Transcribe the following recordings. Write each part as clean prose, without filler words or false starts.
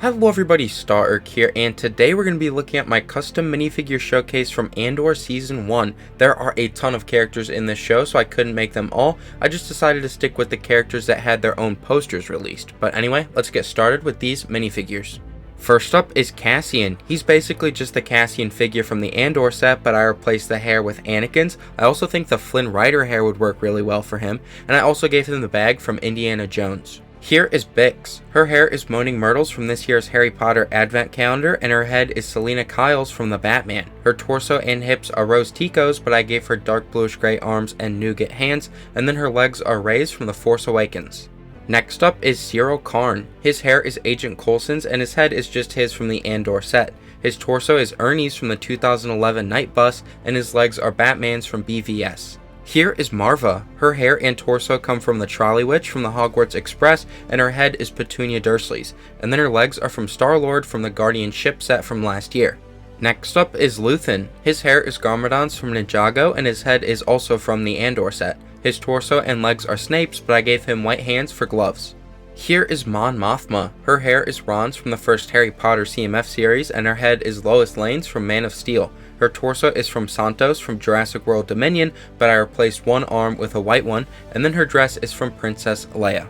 Hello everybody, Stark here, and today we're going to be looking at my custom minifigure showcase from Andor Season 1. There are a ton of characters in this show, so I couldn't make them all. I just decided to stick with the characters that had their own posters released. But anyway, let's get started with these minifigures. First up is Cassian. He's basically just the Cassian figure from the Andor set, but I replaced the hair with Anakin's. I also think the Flynn Rider hair would work really well for him, and I also gave him the bag from Indiana Jones. Here is Bix. Her hair is Moaning Myrtle's from this year's Harry Potter Advent Calendar, and her head is Selena Kyle's from the Batman. Her torso and hips are Rose Tico's, but I gave her dark bluish gray arms and nougat hands, and then her legs are Rey's from The Force Awakens. Next up is Cyril Karn. His hair is Agent Coulson's, and his head is just his from the Andor set. His torso is Ernie's from the 2011 Night Bus, and his legs are Batman's from BVS. Here is Marva. Her hair and torso come from the Trolley Witch from the Hogwarts Express, and her head is Petunia Dursley's, and then her legs are from Star-Lord from the Guardian ship set from last year. Next up is Luthen. His hair is Garmadon's from Ninjago, and his head is also from the Andor set. His torso and legs are Snape's, but I gave him white hands for gloves. Here is Mon Mothma. Her hair is Ron's from the first Harry Potter CMF series, and her head is Lois Lane's from Man of Steel. Her torso is from Santos from Jurassic World Dominion, but I replaced one arm with a white one, and then her dress is from Princess Leia.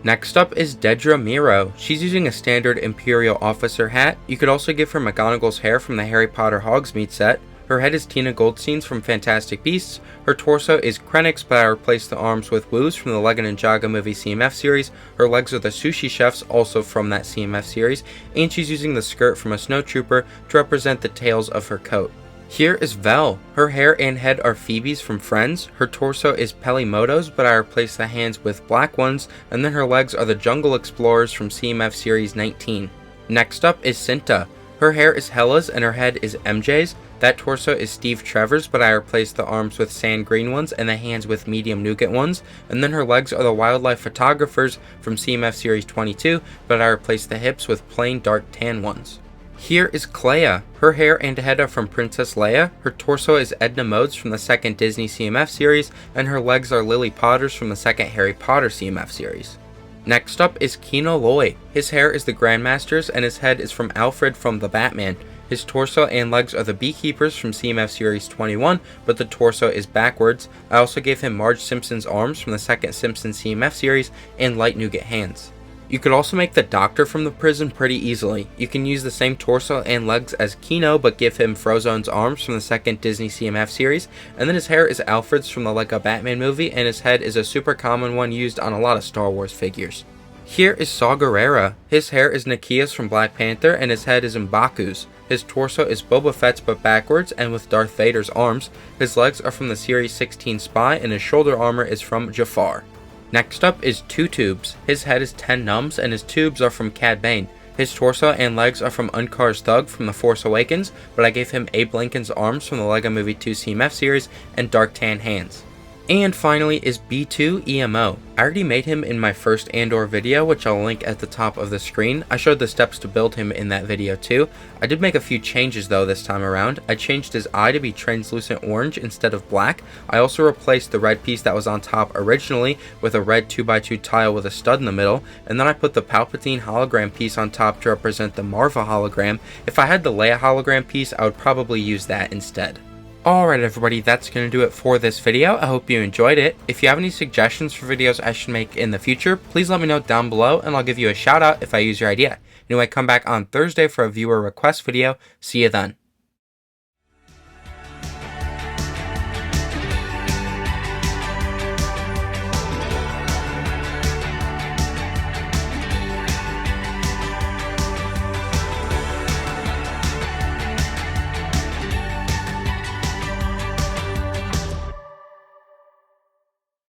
Next up is Dedra Meero. She's using a standard Imperial officer hat. You could also give her McGonagall's hair from the Harry Potter Hogsmeade set. Her head is Tina Goldstein's from Fantastic Beasts. Her torso is Krennic's, but I replaced the arms with Wu's from the Lego Ninjago movie CMF series. Her legs are the Sushi Chef's, also from that CMF series, and she's using the skirt from a snowtrooper to represent the tails of her coat. Here is Vel. Her hair and head are Phoebe's from Friends. Her torso is Pelimoto's, but I replaced the hands with black ones, and then her legs are the Jungle Explorers from CMF Series 19. Next up is Cinta. Her hair is Hella's, and her head is MJ's. That torso is Steve Trevor's, but I replaced the arms with sand green ones and the hands with medium nougat ones, and then her legs are the Wildlife Photographers from CMF Series 22, but I replaced the hips with plain dark tan ones. Here is Clea. Her hair and head are from Princess Leia. Her torso is Edna Mode's from the second Disney CMF series, and her legs are Lily Potter's from the second Harry Potter CMF series. Next up is Kino Loy. His hair is the Grandmaster's, and his head is from Alfred from the Batman. His torso and legs are the Beekeepers from CMF Series 21, but the torso is backwards. I also gave him Marge Simpson's arms from the second Simpsons CMF series and light nougat hands. You could also make the Doctor from the prison pretty easily. You can use the same torso and legs as Kino, but give him Frozone's arms from the second Disney CMF series, and then his hair is Alfred's from the Lego Batman movie, and his head is a super common one used on a lot of Star Wars figures. Here is Saw Gerrera. His hair is Nakia's from Black Panther, and his head is M'Baku's. His torso is Boba Fett's but backwards and with Darth Vader's arms. His legs are from the Series 16 Spy, and his shoulder armor is from Jafar. Next up is Two Tubes. His head is Ten Nums, and his tubes are from Cad Bane. His torso and legs are from Unkar's Thug from The Force Awakens, but I gave him Abe Lincoln's arms from the LEGO Movie 2 CMF series and dark tan hands. And finally is B2 EMO. I already made him in my first Andor video, which I'll link at the top of the screen. I showed the steps to build him in that video too. I did make a few changes though this time around. I changed his eye to be translucent orange instead of black. I also replaced the red piece that was on top originally with a red 2x2 tile with a stud in the middle, and then I put the Palpatine hologram piece on top to represent the Marva hologram. If I had the Leia hologram piece, I would probably use that instead. Alright everybody, that's going to do it for this video. I hope you enjoyed it. If you have any suggestions for videos I should make in the future, please let me know down below and I'll give you a shout out if I use your idea. Anyway, come back on Thursday for a viewer request video. See you then.